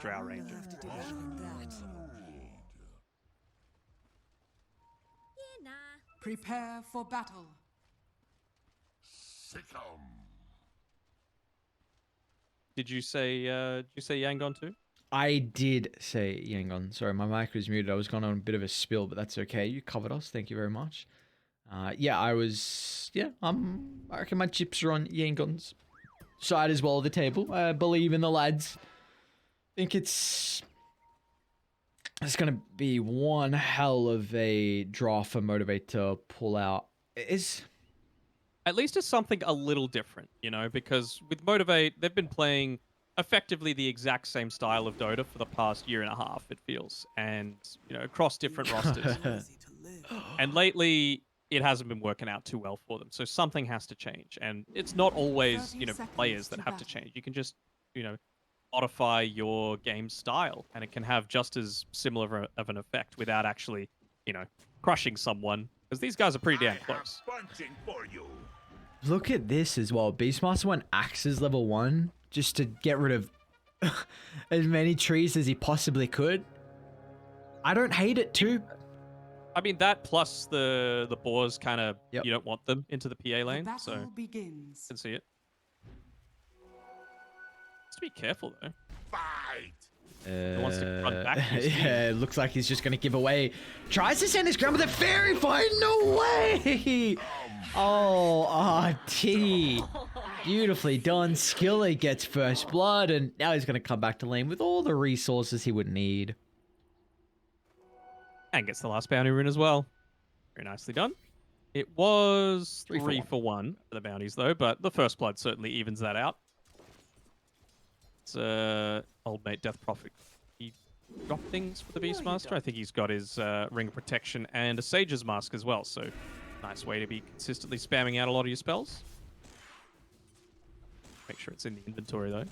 Drow Ranger. Prepare for battle. Did you say Yangon too? I did say Yangon. Sorry, my mic was muted. I was going on a bit of a spill, but that's okay. You covered us. Thank you very much. Yeah, I reckon my chips are on Yangon's side as well of the table. I believe in the lads. I think it's going to be one hell of a draw for Motivate to pull out. At least it's something a little different, because with Motivate, they've been playing effectively the exact same style of Dota for the past year and a half, it feels, and, across different rosters. And lately, it hasn't been working out too well for them, so something has to change. And it's not always, players that have to change. You can just, modify your game style, and it can have just as similar of an effect without actually, crushing someone, because these guys are pretty damn close. Look at this as well. Beastmaster went Axes level 1 just to get rid of as many trees as he possibly could. I don't hate it too. I mean, that plus the boars kind of, Yep. You don't want them into the PA lane, The so battle begins. can see it. Just be careful, though. He wants to run back. Yeah, it looks like he's just going to give away. Tries to send his ground with a fairy fire. No way! Oh, RT. Beautifully done. Skilly gets first blood, and now he's going to come back to lane with all the resources he would need. And gets the last bounty rune as well. Very nicely done. It was 3 for 1 for the bounties, though, but the first blood certainly evens that out. It's old mate Death Prophet. He dropped things for the Beastmaster. I think he's got his Ring of Protection and a Sage's Mask as well, so nice way to be consistently spamming out a lot of your spells. Make sure it's in the inventory, though.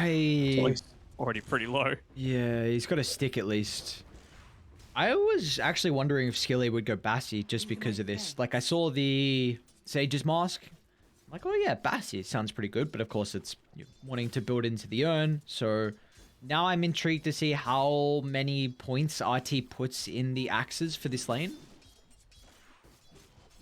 He's already pretty low. Yeah, he's got a stick at least. I was actually wondering if Skilly would go Bassi just because of this. Like, I saw the Sage's Mask. I'm like, oh yeah, Bassi sounds pretty good, but of course it's wanting to build into the urn. So now I'm intrigued to see how many points RT puts in the axes for this lane.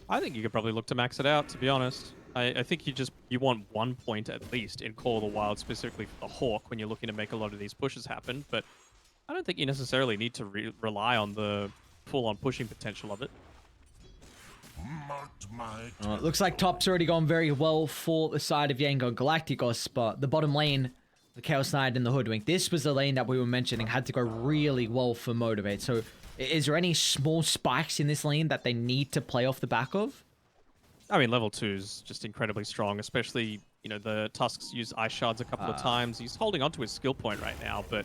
I think you could probably look to max it out, to be honest. I think you want 1 point at least in Call of the Wild, specifically for the Hawk, when you're looking to make a lot of these pushes happen, but I don't think you necessarily need to rely on the full-on pushing potential of it. It looks like top's already gone very well for the side of Yangon Galacticos, but the bottom lane, the Chaos Knight and the Hoodwink, this was the lane that we were mentioning had to go really well for Motivate. So is there any small spikes in this lane that they need to play off the back of? I mean, level 2 is just incredibly strong, especially, the Tusks use Ice Shards a couple of times. He's holding onto his skill point right now, but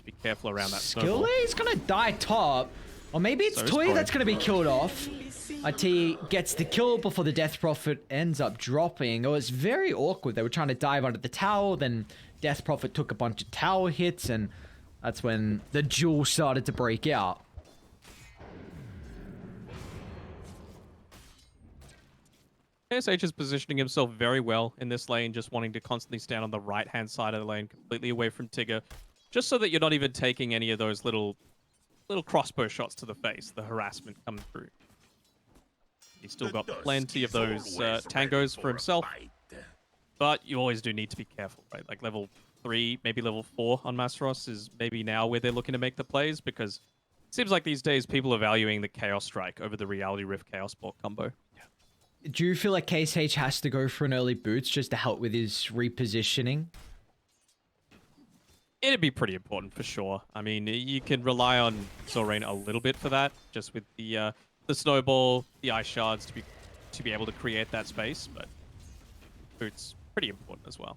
be careful around that snowball. Skilly's gonna die top. Or maybe it's Toy that's gonna be killed off. IT gets the kill before the Death Prophet ends up dropping. It was very awkward. They were trying to dive under the tower, then Death Prophet took a bunch of tower hits, and that's when the duel started to break out. KSH is positioning himself very well in this lane, just wanting to constantly stand on the right-hand side of the lane, completely away from Tigger, just so that you're not even taking any of those little crossbow shots to the face, the harassment coming through. He's still got plenty of those tangos for himself, but you always do need to be careful, right? Like level 3, maybe level 4 on Masteros is maybe now where they're looking to make the plays, because it seems like these days people are valuing the Chaos Strike over the Reality Rift Chaos Ball combo. Do you feel like KSH has to go for an early boots just to help with his repositioning? It'd be pretty important for sure. I mean, you can rely on Zorain a little bit for that, just with the snowball, the ice shards to be able to create that space, but boots pretty important as well.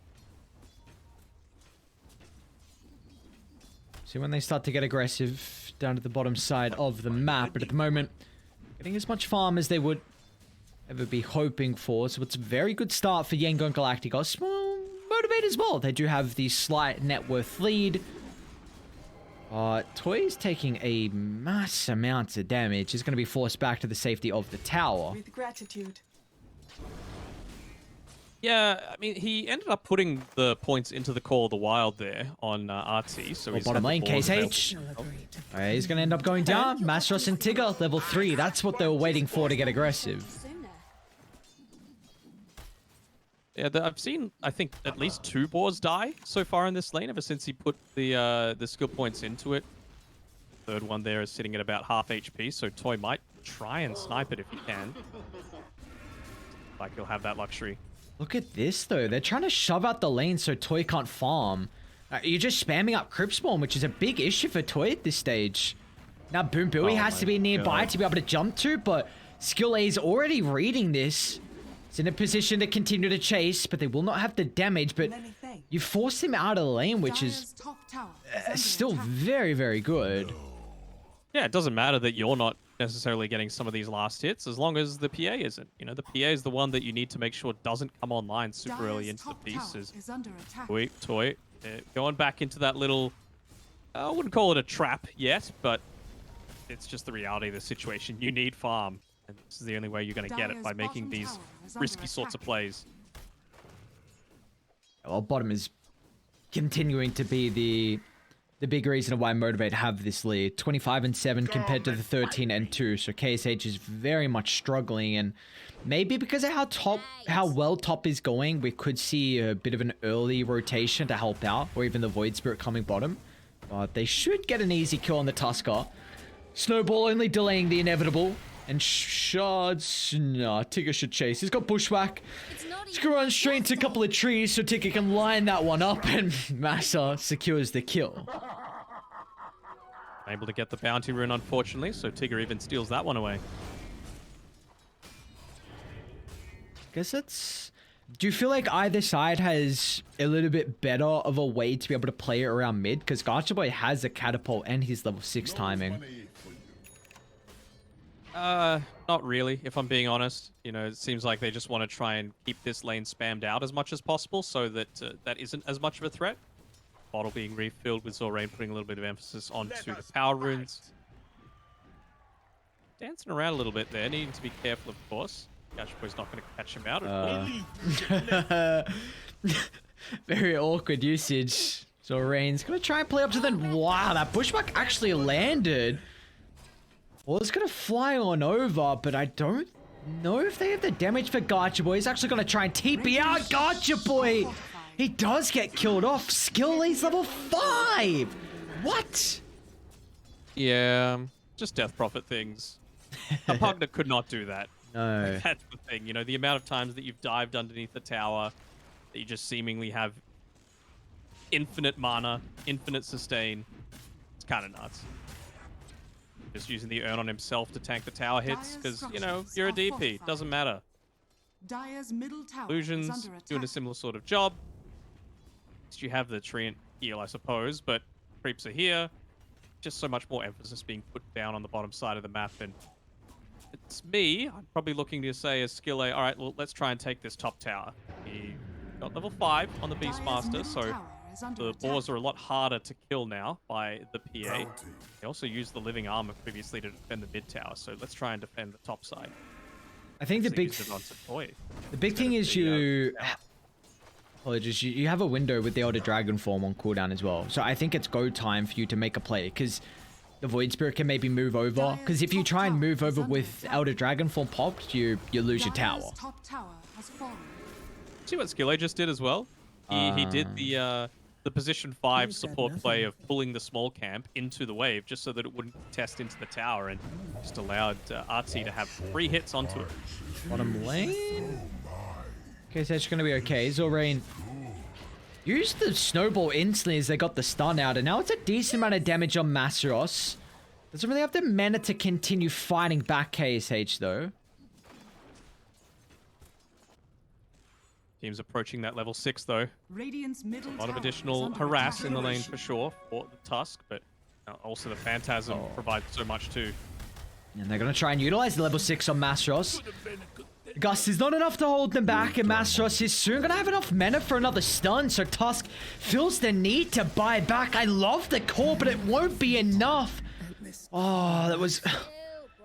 See, when they start to get aggressive down to the bottom side of the map, but at the moment, getting as much farm as they would ever be hoping for. So it's a very good start for Yangon Galacticos. Well, Motivate as well. They do have the slight net worth lead. Toy's taking a mass amount of damage. He's going to be forced back to the safety of the tower. With gratitude. Yeah, I mean, he ended up putting the points into the Call of the Wild there on RT, so he's Bottom had the lane, board available. KSH. Alright, he's gonna end up going down. Mastros and Tigger, level 3. That's what they were waiting for to get aggressive. Yeah, I've seen, I think, at least 2 boars die so far in this lane ever since he put the skill points into it. Third one there is sitting at about half HP, so Toy might try and snipe it if he can. Like he'll have that luxury. Look at this, though. They're trying to shove out the lane so Toy can't farm. You're just spamming up Crypt Spawn, which is a big issue for Toy at this stage. Now, Boom Booey has to be nearby to be able to jump to, but Skill A is already reading this. It's in a position to continue to chase, but they will not have the damage, but you force him out of the lane, which is still very, very good. Yeah, it doesn't matter that you're not necessarily getting some of these last hits, as long as the PA isn't. You know, the PA is the one that you need to make sure doesn't come online super early into the piece. Toy, going back into that little, I wouldn't call it a trap yet, but it's just the reality of the situation. You need farm, and this is the only way you're going to get it, by making these risky sorts of plays. Well, bottom is continuing to be the big reason why Motivate have this lead. 25-7 compared to the 13-2. So KSH is very much struggling, and maybe because of how well top is going, we could see a bit of an early rotation to help out, or even the Void Spirit coming bottom. But they should get an easy kill on the Tusker. Snowball only delaying the inevitable. And Shards, nah, Tigger should chase. He's got Bushwhack. He's gonna run straight into a couple of trees so Tigger can line that one up, and Massa secures the kill. Able to get the bounty rune, unfortunately, so Tigger even steals that one away. Guess it's... Do you feel like either side has a little bit better of a way to be able to play it around mid? Because Gacha Boy has a catapult and his level 6 timing. Not really, if I'm being honest. You know, it seems like they just want to try and keep this lane spammed out as much as possible so that that isn't as much of a threat. Bottle being refilled with Zorain putting a little bit of emphasis onto the power runes. Dancing around a little bit there, needing to be careful, of course. Gacha Boy's not going to catch him out. Very awkward usage. Zorain's going to try and play up to them. Wow, that Bushwhack actually landed. Well, it's going to fly on over, but I don't know if they have the damage for Gacha Boy. He's actually going to try and TP out Gacha Boy. He does get killed off. Skill A's level 5. What? Yeah, just Death Prophet things. A Pugna could not do that. No. That's the thing. You know, the amount of times that you've dived underneath the tower, that you just seemingly have infinite mana, infinite sustain. It's kind of nuts. Just using the urn on himself to tank the tower hits, because, you know, you're a DP. Doesn't matter. Illusions doing a similar sort of job. You have the Treant heal, I suppose, but creeps are here. Just so much more emphasis being put down on the bottom side of the map, and it's me. I'm probably looking to say as skill A, all right, well, let's try and take this top tower. He got level 5 on the Beastmaster, so the boars are a lot harder to kill now by the PA. He also used the living armor previously to defend the mid tower, so let's try and defend the top side. I think the big thing is you... Apologies, you have a window with the Elder Dragon form on cooldown as well. So I think it's go time for you to make a play, because the Void Spirit can maybe move over. Because if you try and move over with Elder Dragon form popped, you lose your tower. See what Skillet just did as well? He did the position 5 support play of pulling the small camp into the wave just so that it wouldn't test into the tower, and just allowed Artsy to have 3 hits onto it. Bottom lane? Okay, so it's going to be okay. Zorain used the snowball instantly as they got the stun out, and now it's a decent amount of damage on Masteros. Doesn't really have the mana to continue fighting back KSH, though. Team's approaching that level 6, though. A lot of additional harass in the lane for sure for the Tusk, but also the Phantasm provides so much too. And they're going to try and utilize the level 6 on Masteros. Gust is not enough to hold them back, and Masteros is soon going to have enough mana for another stun, so Tusk feels the need to buy back. I love the core, but it won't be enough. Oh, that was...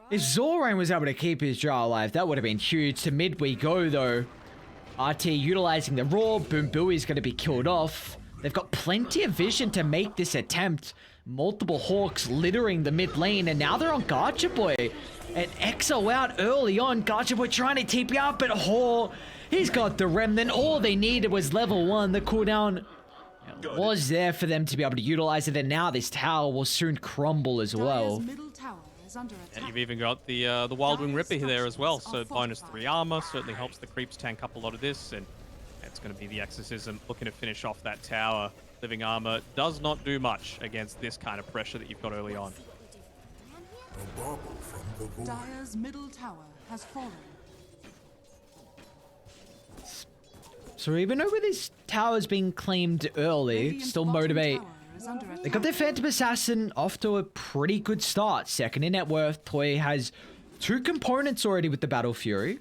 If Zorain was able to keep his draw alive, that would have been huge. To mid we go, though. RT utilizing the Roar. Boom Booey's going to be killed off. They've got plenty of vision to make this attempt. Multiple Hawks littering the mid lane, and now they're on Gacha Boy. And EXO out early on. Gacha Boy trying to TP out, but Haw, he's got the Remnant. All they needed was level 1. The cooldown was there for them to be able to utilize it, and now this tower will soon crumble as well. And you've even got the Wild Wing Ripper here as well, so bonus 3 armor certainly helps the creeps tank up a lot of this, and it's going to be the Exorcism looking to finish off that tower. Living armor does not do much against this kind of pressure that you've got early on. Dire's middle tower has fallen. So even over this tower's being claimed early, still Motivate. They got their Phantom Assassin off to a pretty good start. Second in net worth. Toy has 2 components already with the Battle Fury.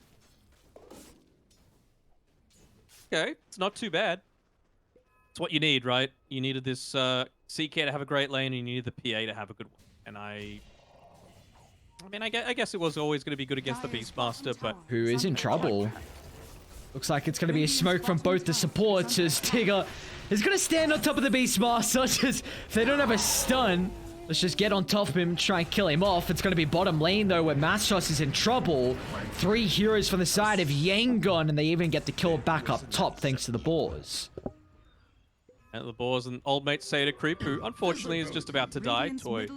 Okay, it's not too bad. It's what you need, right? You needed this CK to have a great lane, and you needed the PA to have a good one. And I guess it was always going to be good against the Beastmaster, but... Who is in trouble? Looks like it's going to be a smoke from both the supports as Tigger is going to stand on top of the Beastmaster. Just, if they don't have a stun, let's just get on top of him and try and kill him off. It's going to be bottom lane, though, where Mastros is in trouble. 3 heroes from the side of Yangon, and they even get the kill back up top thanks to the Boars. And the Boars and old mate Seda Creep, who unfortunately is just about to die. Toy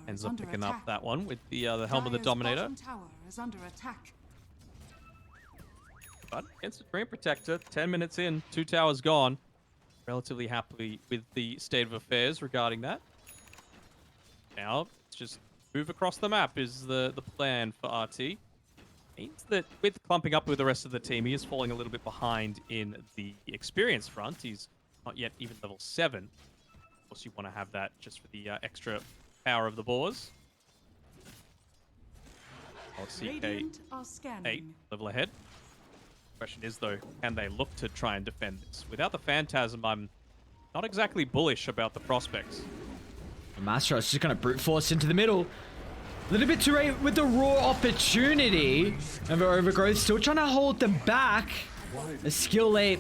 ends up picking up that one with the Helm of the Dominator. But against the Dream Protector, 10 minutes in, 2 towers gone. Relatively happy with the state of affairs regarding that. Now, let's just move across the map is the plan for RT. Means that with clumping up with the rest of the team, he is falling a little bit behind in the experience front. He's not yet even level 7. Of course, you want to have that just for the extra power of the Boars. CK 8 level ahead. Question is, though, can they look to try and defend this? Without the Phantasm, I'm not exactly bullish about the prospects. Mastros is just going to brute force into the middle. A little bit too late with the raw opportunity. And Overgrowth still trying to hold them back. A skill 8.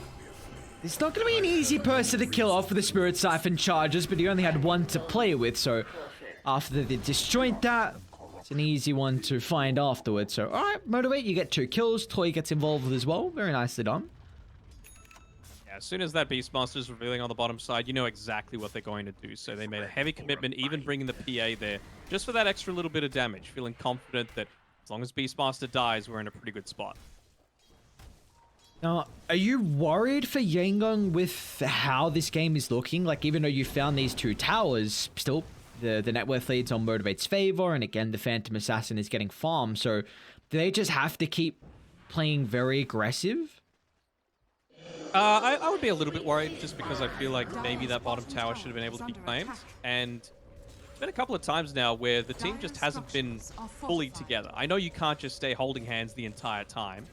It's not going to be an easy person to kill off with the Spirit Siphon charges, but he only had 1 to play with, so after they disjoint that, it's an easy one to find afterwards. So, alright, Motivate, you get 2 kills. Toy gets involved as well. Very nicely done. Yeah, as soon as that Beastmaster is revealing on the bottom side, you know exactly what they're going to do. So they made a heavy commitment, even bringing the PA there, just for that extra little bit of damage, feeling confident that as long as Beastmaster dies, we're in a pretty good spot. Now, are you worried for Yangon with how this game is looking? Like, even though you found these 2 towers, still the net worth leads on Motivate's favor, and again, the Phantom Assassin is getting farmed, so do they just have to keep playing very aggressive? I would be a little bit worried just because I feel like maybe that bottom tower should have been able to be claimed, and it's been a couple of times now where the team just hasn't been fully together. I know you can't just stay holding hands the entire time,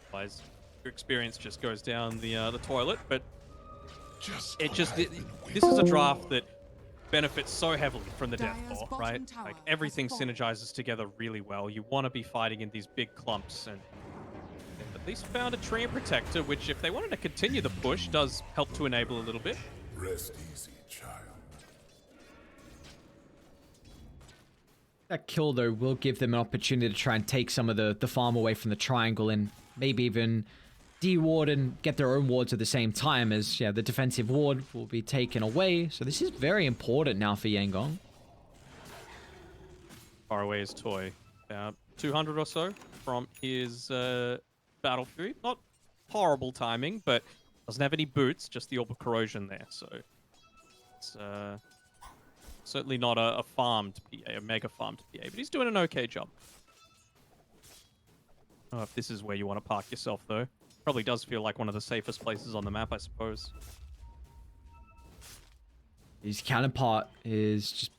otherwise your experience just goes down the toilet, but this is a draft that benefits so heavily from the Death Claw, right? Like, everything synergizes together really well. You want to be fighting in these big clumps, and they've at least found a Treant Protector, which, if they wanted to continue the push, does help to enable a little bit. Rest easy, child. That kill, though, will give them an opportunity to try and take some of the farm away from the triangle and maybe even de-ward and get their own wards at the same time, as the defensive ward will be taken away. So this is very important now for Yangon. Far away is Toy. About 200 or so from his Battle Fury. Not horrible timing, but doesn't have any boots, just the Orb of Corrosion there. So it's certainly not a farmed PA, a mega farmed PA, but he's doing an okay job. Oh, if this is where you want to park yourself, though. Probably does feel like one of the safest places on the map, I suppose. His counterpart is just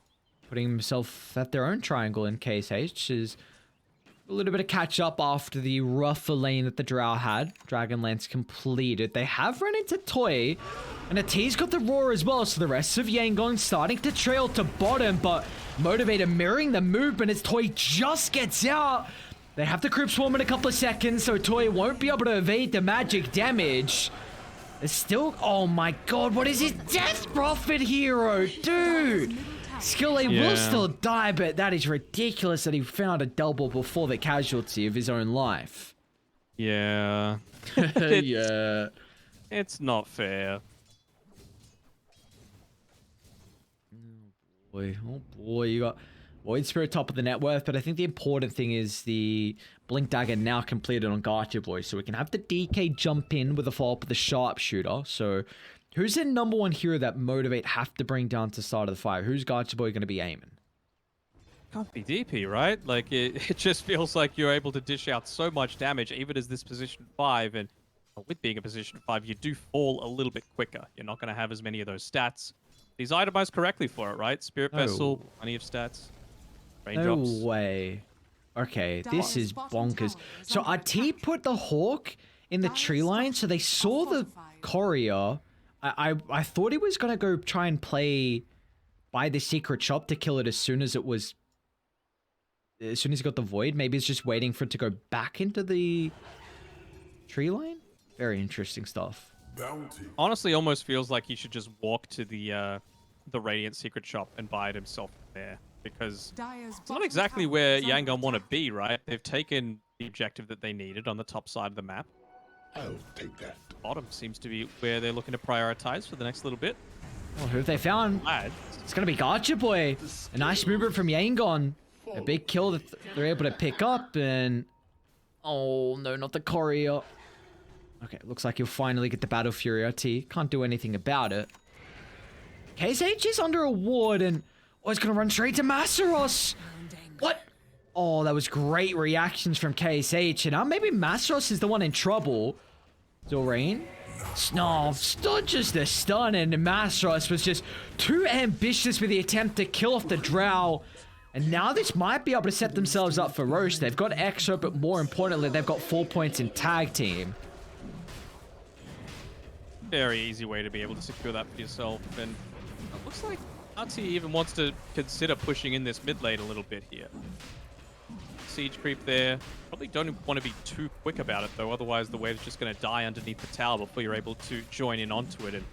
putting himself at their own triangle in KSH. Is a little bit of catch up after the rougher lane that the Drow had. Dragonlance completed. They have run into Toy, and Ati's got the Roar as well, so the rest of Yangon starting to trail to bottom, but Motivator mirroring the movement as Toy just gets out. They have the creep swarm in a couple of seconds, so Toy won't be able to evade the magic damage. It's still... Oh my god, what is his Death Prophet hero? Dude! Skille will still die, but that is ridiculous that he found a double before the casualty of his own life. Yeah. Yeah. It's not fair. Oh boy, you got Void Spirit top of the net worth, but I think the important thing is the Blink Dagger now completed on Gacha Boy, so we can have the DK jump in with a follow-up of the Sharpshooter. So who's the number one hero that Motivate have to bring down to start of the fight? Who's Gacha Boy going to be aiming? Can't be DP, right? Like, it just feels like you're able to dish out so much damage, even as this position 5, and with being a position 5, you do fall a little bit quicker. You're not going to have as many of those stats. He's itemized correctly for it, right? Spirit Vessel, plenty of stats. Raindrops. No way. Okay, this is bonkers. So RT put the Hawk in the tree line, so they saw the courier. I thought he was going to go try and play by the secret shop to kill it as soon as it was... As soon as he got the Void. Maybe he's just waiting for it to go back into the tree line? Very interesting stuff. Bounty. Honestly, almost feels like he should just walk to the Radiant secret shop and buy it himself there. Because it's not exactly where Yangon want to be, right? They've taken the objective that they needed on the top side of the map. I'll take that. Bottom seems to be where they're looking to prioritize for the next little bit. Well, who have they found? Lad. It's going to be Gacha Boy. A nice movement from Yangon. A big kill that they're able to pick up, and... Oh, no, not the courier. Okay, looks like he'll finally get the Battle Fury RT. Can't do anything about it. KSH is under a ward, and... Oh, he's going to run straight to Masaros. What? Oh, that was great reactions from KSH, and now maybe Masaros is the one in trouble. Zorain? No, still just a stun, and Masaros was just too ambitious with the attempt to kill off the Drow. And now this might be able to set themselves up for Roche. They've got Exo, but more importantly, they've got 4 points in tag team. Very easy way to be able to secure that for yourself. And it looks like RT even wants to consider pushing in this mid lane a little bit here. Siege creep there. Probably don't want to be too quick about it, though. Otherwise, the wave's just going to die underneath the tower before you're able to join in onto it. And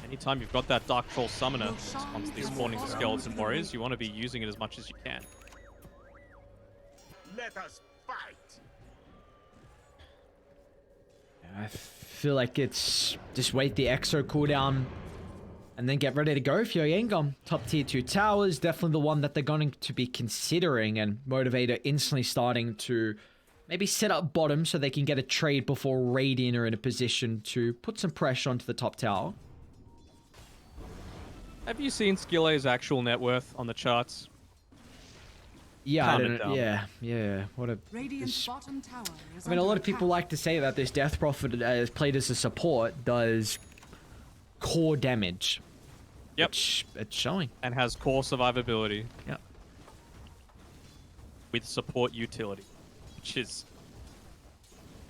anytime you've got that Dark Troll Summoner constantly spawning the Skeleton Warriors, you want to be using it as much as you can. Let us fight. I feel like it's just wait the Exo cooldown and then get ready to go for your Yangon. Top tier 2 towers, definitely the one that they're going to be considering, and Motivator instantly starting to maybe set up bottom so they can get a trade before Radiant are in a position to put some pressure onto the top tower. Have you seen Skille's actual net worth on the charts? Yeah, Radiant's What a... bottom tower is I mean, a lot under of people attack. like to say that this Death Prophet, played as a support, does core damage. Yep. Which it's showing. And has core survivability Yep. with support utility, which is...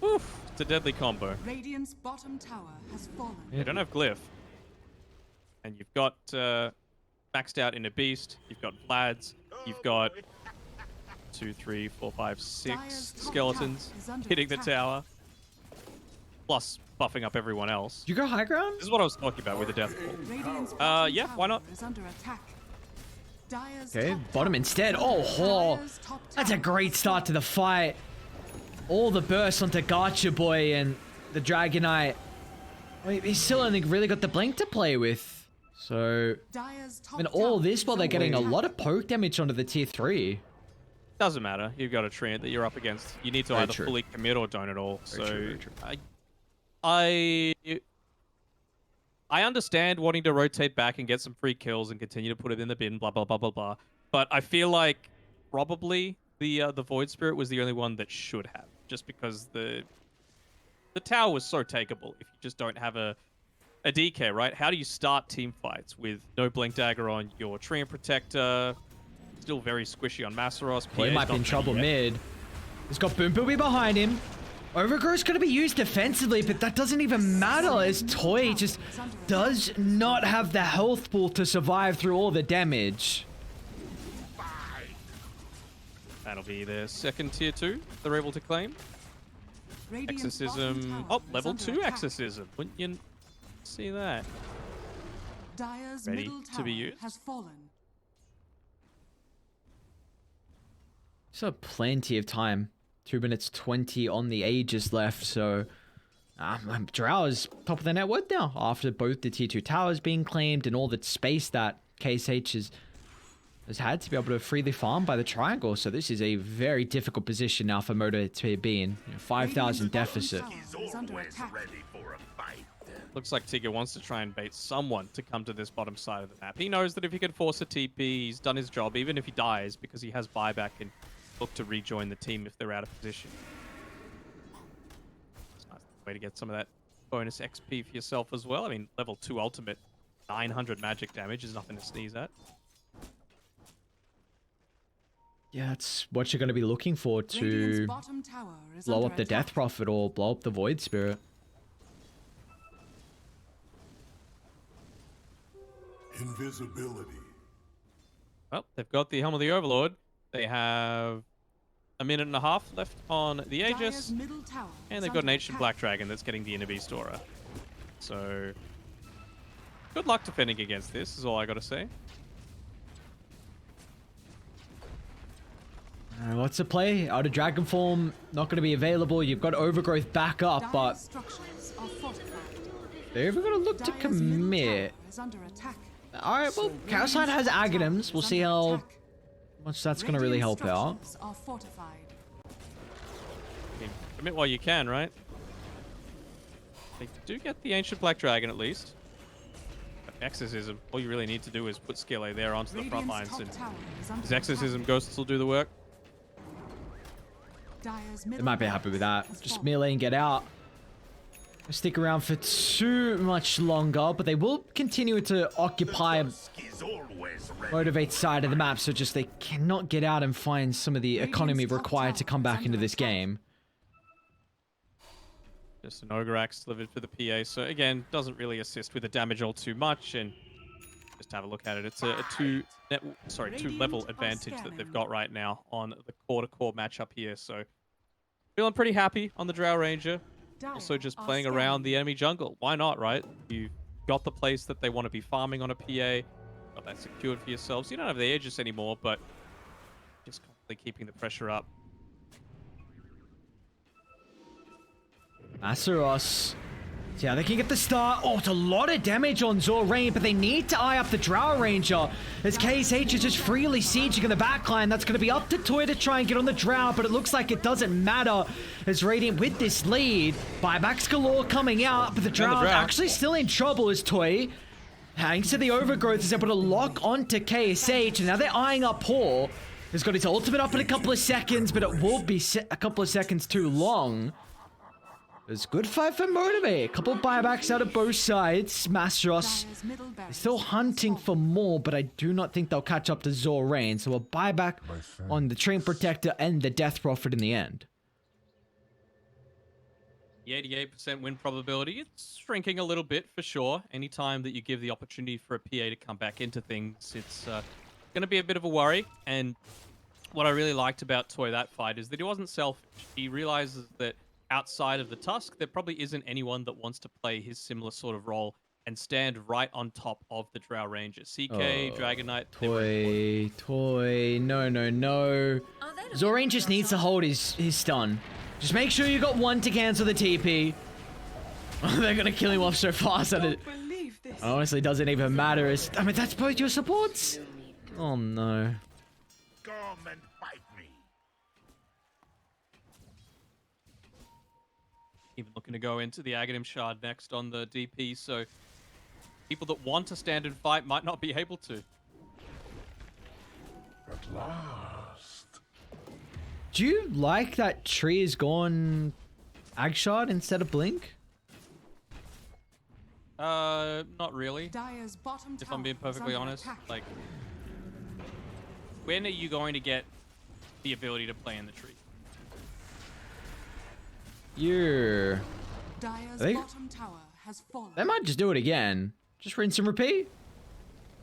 Oof, it's a deadly combo. Radiant's bottom tower has fallen. You don't have Glyph. And you've got maxed out in a Beast, you've got Vlads, you've got 2, 3, 4, 5, 6 skeletons hitting the tower, plus buffing up everyone else. You go high ground? This is what I was talking about with the Death Ball. Radiant's Yeah, why not? is under attack. Dire's Okay, top bottom tower- instead. Oh, Dire's top that's a tower great has start to the fight. All the bursts onto Gacha Boy and the Dragonite. Wait, he's still only really got the blink to play with. So, Dire's top I mean, all tower this is while they're under getting a attack. lot of poke damage onto the tier 3. Doesn't matter. You've got a Treant that you're up against. You need to Very either true. fully commit or don't at all. Very true, very true. I understand wanting to rotate back and get some free kills and continue to put it in the bin, blah blah blah blah blah. But I feel like probably the Void Spirit was the only one that should have, just because the tower was so takeable if you just don't have a DK, right? How do you start team fights with no Blink Dagger on your Treant Protector? Still very squishy on Masaros. Boy, he might be in trouble mid. He's got Boom Booby behind him. Overgrowth's going to be used defensively, but that doesn't even matter as Toy just does not have the health pool to survive through all the damage. That'll be their second tier 2 they're able to claim. Radiant's Exorcism. bottom Oh, tower is level under 2 attack. Exorcism. Wouldn't you see that? Dire's Ready middle to tower be used. has fallen. So plenty of time. 2 minutes 20 on the Aegis left, so Drow is top of the net worth now after both the tier 2 towers being claimed and all the space that KSH has had to be able to freely farm by the triangle. So this is a very difficult position now for Moto to be in. 5,000 deficit. Is under attack. Looks like Tigger wants to try and bait someone to come to this bottom side of the map. He knows that if he can force a TP, he's done his job, even if he dies, because he has buyback and look to rejoin the team if they're out of position. It's a nice way to get some of that bonus XP for yourself as well. I mean, level 2 ultimate, 900 magic damage is nothing to sneeze at. Yeah, that's what you're going to be looking for to Radiant's bottom tower is blow under up the attack. Death Prophet or blow up the Void Spirit. Invisibility. Well, they've got the Helm of the Overlord. They have a minute and a half left on the Dire's Aegis. middle tower And is they've got an under Ancient attack. Black Dragon that's getting the Inner Beast Aura. So, good luck defending against this, is all I gotta say. What's the play? Out of Dragon Form, not going to be available. You've got Overgrowth back up, Dire's but structures are fortified. they're even going to look to Dire's middle commit. tower is under attack. Alright, well, Chaosite has Aghanims. We'll see how much that's going to really help out. Structures are fortified. I mean, commit while you can, right? They do get the Ancient Black Dragon at least. But Exorcism, all you really need to do is put Skele there onto the front lines, Radiant's top and tower is under his Exorcism attack. Ghosts will do the work. Dire's They middle might be tower happy with that. has Just fallen. melee and get out. Stick around for too much longer, but they will continue to occupy Motivate side of the map, so just they cannot get out and find some of the economy Radiant's top required to tower come is back under into this attack. game. Just an Ogre Axe delivered for the PA, so again, doesn't really assist with the damage all too much, and just have a look at it. It's a two level Radiant are advantage that they've scanning. got right now on the core-to-core matchup here, so feeling pretty happy on the Drow Ranger. Dire Also just are playing around the scanning. enemy jungle. Why not, right? You've got the place that they want to be farming on a PA, got that secured for yourselves. You don't have the Aegis anymore, but just constantly keeping the pressure up. Azeroth. See how they can get the start. Oh, it's a lot of damage on Zorain, but they need to eye up the Drow Ranger. As KSH is just freely sieging in the backline. That's going to be up to Toy to try and get on the Drow, but it looks like it doesn't matter. As Radiant with this lead. Buybacks galore coming out, but the Drow Drow. actually still in trouble as Toy, thanks to the Overgrowth, is able to lock onto KSH, and now they're eyeing up Paul. He's got his ultimate up in a couple of seconds, but it will be a couple of seconds too long. It's a good fight for Motivate. A couple of buybacks out of both sides. Mastros Dire's middle barracks still has hunting for fallen. more, but I do not think they'll catch up to Zorain. So a buyback on the Train Protector and the Death Prophet in the end. The 88% win probability, it's shrinking a little bit for sure. Anytime that you give the opportunity for a PA to come back into things, it's going to be a bit of a worry. And what I really liked about Toy that fight is that he wasn't selfish. He realizes that outside of the Tusk, there probably isn't anyone that wants to play his similar sort of role and stand right on top of the Drow Ranger. CK, Dragon Knight, they were Toy, no. Zorain just needs to hold his stun. Just make sure you got one to cancel the TP. They're gonna kill him off so fast that it honestly doesn't even matter. I mean, that's both your supports. Oh no. Come and fight me. even looking to go into the Aghanim Shard next on the DP, so people that want to stand and fight might not be able to. At last. Do you like that tree is gone Ag Shard instead of Blink? Not really. Dire's bottom If I'm being tower is perfectly under honest, attack. like, when are you going to get the ability to play in the tree? Yeah. Dire's They- bottom tower has fallen. They might just do it again. Just rinse and repeat.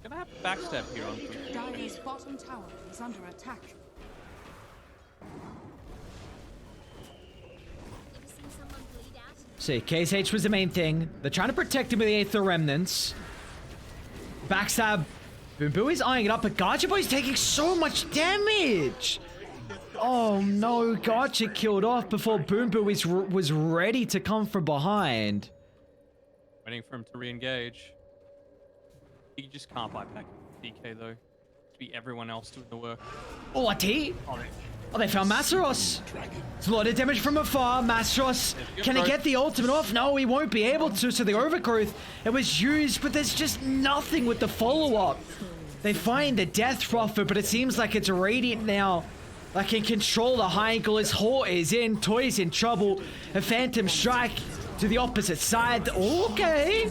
Gonna have to backstab here on Twitch. Dire's bottom tower is under attack. See, KSH was the main thing. They're trying to protect him with the Aether Remnants. Backstab. Boom Boo is eyeing it up, but Gacha Boy's taking so much damage. Oh no, Gacha killed off before Boom Boo was ready to come from behind. Waiting for him to re-engage. You just can't buy back DK though. To be everyone else doing the work. Oh, what he? Oh, they found Masaros. It's a lot of damage from afar. Masaros, can he get the ultimate off? No, he won't be able to. So the overgrowth, it was used, but there's just nothing with the follow-up. They find the Death Prophet, but it seems like it's Radiant now. Like can control the high angle. His Hort is in. Toy's in trouble. A Phantom Strike to the opposite side. Okay.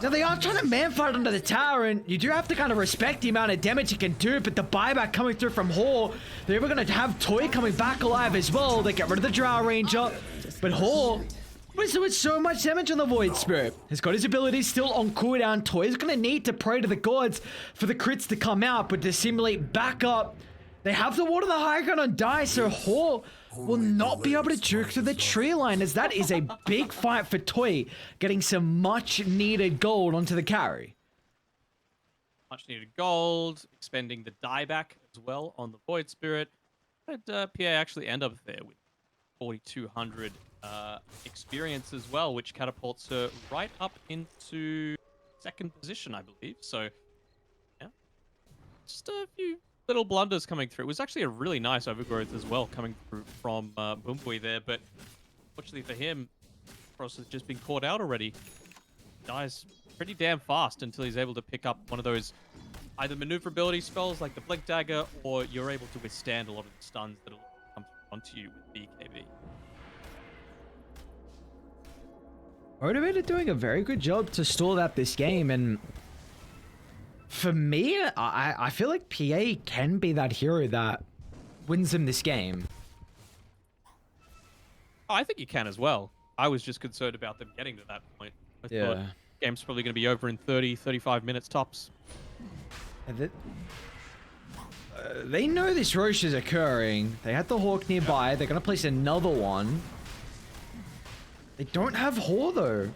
Now they are trying to man-fight under the tower, and you do have to kind of respect the amount of damage he can do, but the buyback coming through from Hor, they're going to have Toy coming back alive as well. They get rid of the Drow Ranger, but Hor was doing so much damage on the Void Spirit. He's got his abilities still on cooldown. Toy's going to need to pray to the gods for the crits to come out, but to simulate back up, they have to water the high ground on die, so Hor will not be able to juke through the tree line, as that is a big fight for Toy, getting some much needed gold onto the carry. Much needed gold, expending the dieback as well on the Void Spirit. But PA actually end up there with 4,200 experience as well, which catapults her right up into second position, I believe. So, yeah, just a few little blunders coming through. It was actually a really nice overgrowth as well coming through from Boombui there, but fortunately for him, Frost has just been caught out already. Dies pretty damn fast until he's able to pick up one of those either maneuverability spells like the Blink Dagger, or you're able to withstand a lot of the stuns that'll come onto you with BKB. Motivated doing a very good job to stall out this game, and for me, I feel like PA can be that hero that wins them this game. Oh, I think you can as well. I was just concerned about them getting to that point. I thought the game's probably going to be over in 30, 35 minutes tops. And they know this Roche is occurring. They had the Hawk nearby. They're going to place another one. They don't have Hor though.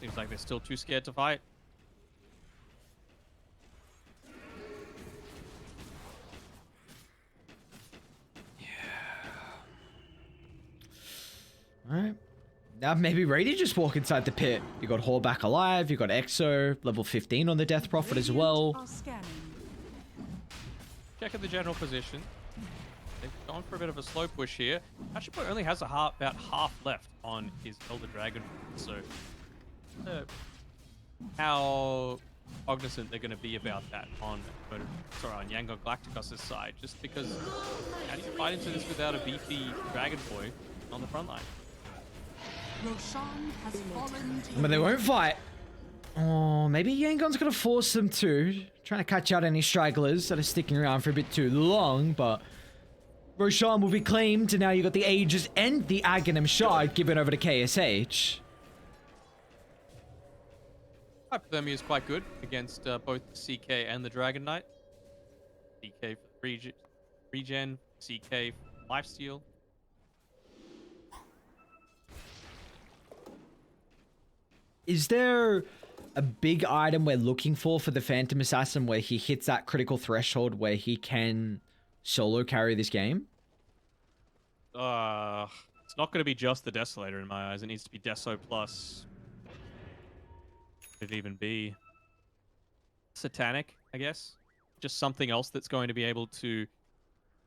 Seems like they're still too scared to fight. Alright. Now maybe ready to just walk inside the pit. You got Hor back alive, you got Exo, level 15 on the Death Prophet as well. Checking the general position. They've gone for a bit of a slow push here. Hashipo only has about half left on his Elder Dragon, so how cognizant they're going to be about that on Yangon Galacticos' side, just because how do you fight into this without a beefy Dragon Boy on the front line? Roshan has fallen to But they won't fight. Oh, maybe Yangon's going to force them to. Trying to catch out any stragglers that are sticking around for a bit too long, but Roshan will be claimed, and now you've got the Aegis and the Aghanim Shard given over to KSH. Hypothermia is quite good against both the CK and the Dragon Knight. CK for regen, CK for lifesteal. Is there a big item we're looking for the Phantom Assassin where he hits that critical threshold where he can solo carry this game? It's not going to be just the Desolator in my eyes. It needs to be Deso plus. Could it even be Satanic, I guess? Just something else that's going to be able to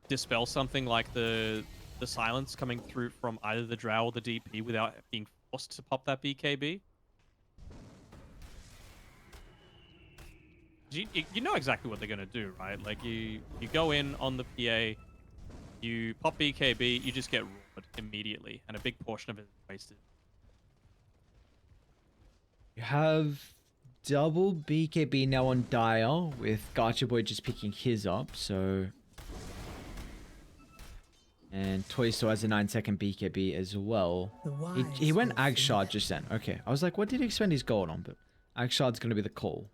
dispel something like the silence coming through from either the Drow or the DP without being forced to pop that BKB. You know exactly what they're going to do, right? Like, you go in on the PA, you pop BKB, you just get roared immediately, and a big portion of it is wasted. You have double BKB now on Dire, with Gacha Boy just picking his up, so... And Toy still has a 9-second BKB as well. He went Ag Shard just then. Okay, I was like, what did he expend his gold on? But Ag Shard's going to be the call.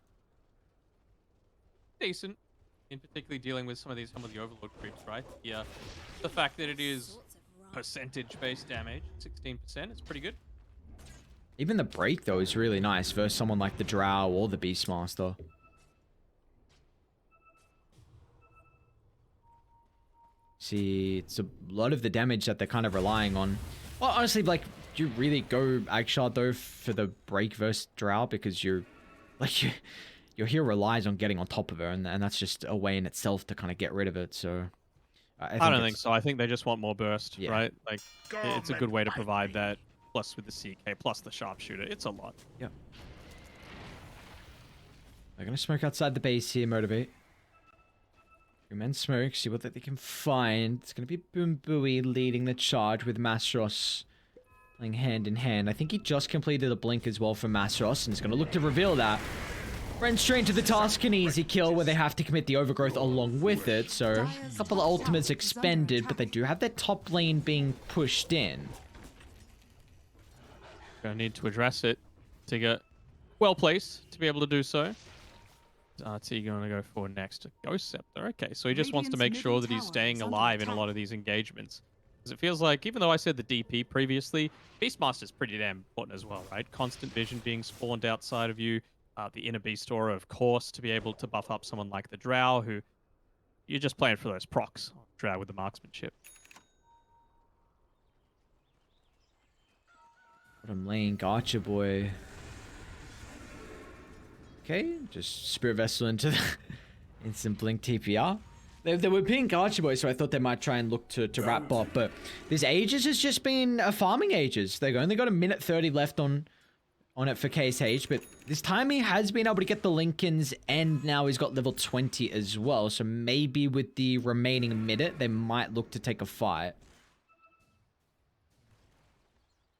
Decent, in particularly dealing with some of the Overlord creeps, right? Yeah, the fact that it is percentage-based damage. 16%. It's pretty good. Even the break, though, is really nice versus someone like the Drow or the Beastmaster. See, it's a lot of the damage that they're kind of relying on. Well, honestly, like, do you really go Agshard, though, for the break versus Drow? Because you're, like, your hero relies on getting on top of her, and that's just a way in itself to kind of get rid of it, so... I don't think so. I think they just want more burst, right? Like, it's a good way to provide that. Plus with the CK, plus the sharpshooter. It's a lot. Yep. They're going to smoke outside the base here, Motivate. Two men smoke, see what they can find. It's going to be Boom Booey leading the charge with Masros playing hand in hand. I think he just completed a blink as well for Masros, and he's going to look to reveal that. Ran straight to the task, an easy kill where they have to commit the overgrowth along with it. So, a couple of ultimates expended, but they do have their top lane being pushed in. Gonna need to address it to get well placed to be able to do so. RT gonna go for next. Ghost Scepter. Okay, so he just wants to make sure that he's staying alive in a lot of these engagements. Because it feels like, even though I said the DP previously, Beastmaster's pretty damn important as well, right? Constant vision being spawned outside of you. The Inner Beast Aura, of course, to be able to buff up someone like the Drow, who you're just playing for those procs. Drow with the marksmanship. Bottom lane, Gotcha Boy. Okay, just Spirit Vessel into the instant blink TPR. They were being Gotcha Boy, so I thought they might try and look to wrap bot, but this Aegis has just been a farming Aegis. They've only got a minute 30 left on it for KSH, but this time he has been able to get the Lincolns, and now he's got level 20 as well, so maybe with the remaining minute, they might look to take a fight.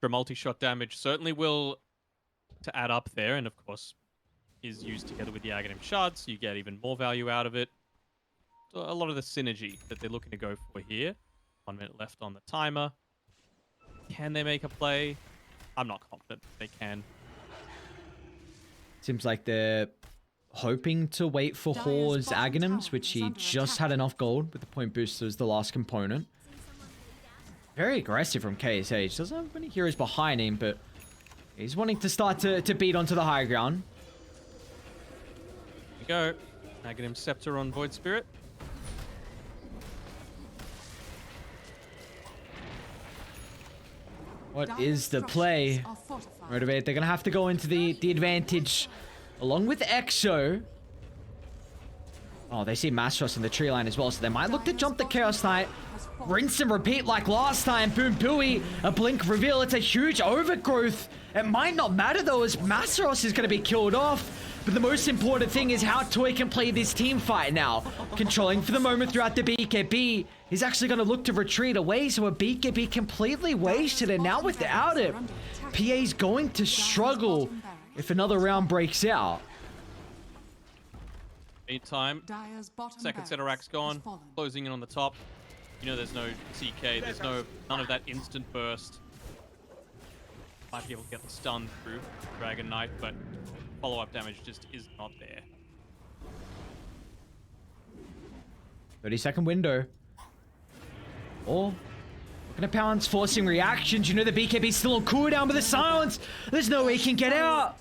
Multi-shot damage certainly will to add up there, and of course is used together with the Aghanim Shards, so you get even more value out of it. So a lot of the synergy that they're looking to go for here. 1 minute left on the timer. Can they make a play? I'm not confident they can. Seems like they're hoping to wait for Hor's Aghanims, which he just had enough gold with the point booster as the last component. Very aggressive from KSH. Doesn't have many heroes behind him, but he's wanting to start to beat onto the high ground. Here we go. Aghanim Scepter on Void Spirit. What is the play? Motivate. They're going to have to go into the advantage along with Exo. Oh, they see Mastros in the tree line as well, so they might look to jump the Chaos Knight. Rinse and repeat like last time. Boom Booey, a blink reveal. It's a huge overgrowth. It might not matter though, as Mastros is going to be killed off. But the most important thing is how Toy can play this team fight now. Controlling for the moment throughout the BKB. He's actually going to look to retreat away, so a BKB completely wasted, and now without it, PA's going to struggle if another round breaks out. Meantime, second set of racks gone, closing in on the top. You know there's no CK, there's none of that instant burst. Might be able to get the stun through Dragon Knight, but follow-up damage just is not there. 30-second window. Or looking at Pounce forcing reactions. You know the BKB's still on cooldown, but the silence. There's no way he can get out.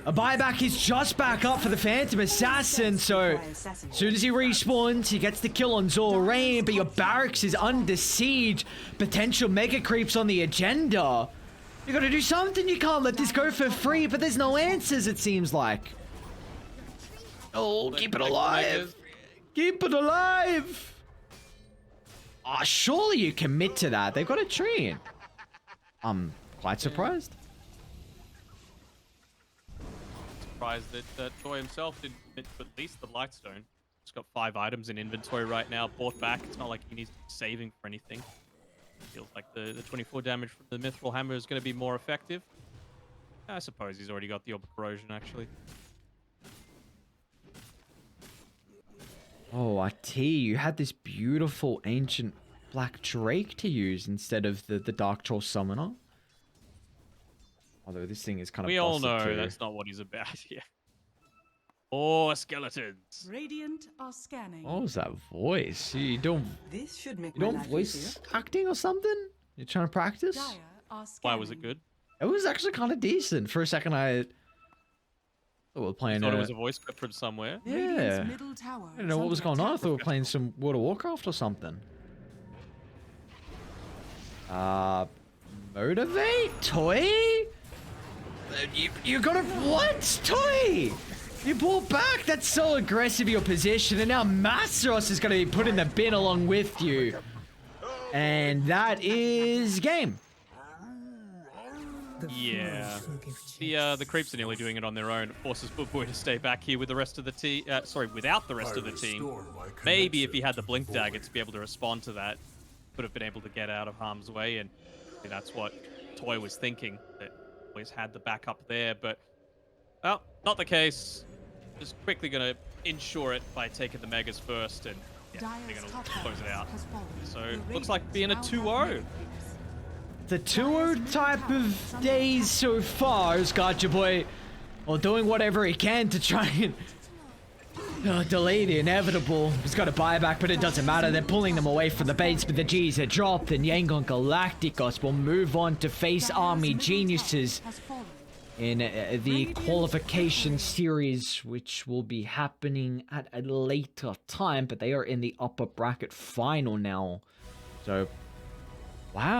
A buyback is just back up for the Phantom Assassin. So as soon as he respawns, he gets the kill on Zorain, but your barracks is under siege. Potential mega creeps on the agenda. You gotta do something. You can't let this go for free, but there's no answers, it seems like. Oh, keep it alive. Keep it alive. Oh, surely you commit to that. They've got a tree. I'm quite surprised. Surprised that Toy himself didn't commit to at least the Lightstone. He's got 5 items in inventory right now, bought back. It's not like he needs to be saving for anything. Feels like the 24 damage from the Mithril Hammer is going to be more effective. I suppose he's already got the Orb Corrosion, actually. Oh, RT, you had this beautiful ancient Black Drake to use instead of the Dark Troll Summoner. Although this thing is kind of We all busted know too. that's not what he's about here. More skeletons. Radiant are scanning. What was that voice? You don't This should make you my don't life voice easier. acting or something? You trying to practice? Dire are Why was it scanning. good? It was actually kind of decent. For a second, I thought we were playing. Thought it was a voice clip from somewhere. Radiant's Yeah. middle tower I didn't know is what was under going on. I attack. thought we were playing some World of Warcraft or something. Motivate? Toy? You gotta... What? Toy? You brought back? That's so aggressive your position, and now Masteros is gonna be put in the bin along with you. And that is game. Yeah. The creeps are nearly doing it on their own. It forces Boy to stay back here with the rest of the team. Without the rest of the team. Maybe if he had the blink dagger to be able to respond to that, could have been able to get out of harm's way, and that's what Toy was thinking. That always had the backup there, but well, not the case. Just quickly gonna ensure it by taking the megas first, and yeah, they're Dire's gonna top close it tower out. has fallen. So The looks like Radiants being a now have 2-0. mega The 2-0 type of days so far has got your boy doing whatever he can to try and delay the inevitable. He's got a buyback, but it doesn't matter. They're pulling them away from the base, but the G's are dropped, and Yangon Galacticos will move on to face Dire's Army middle Geniuses tower has fallen. in the qualification series, which will be happening at a later time, but they are in the upper bracket final now. So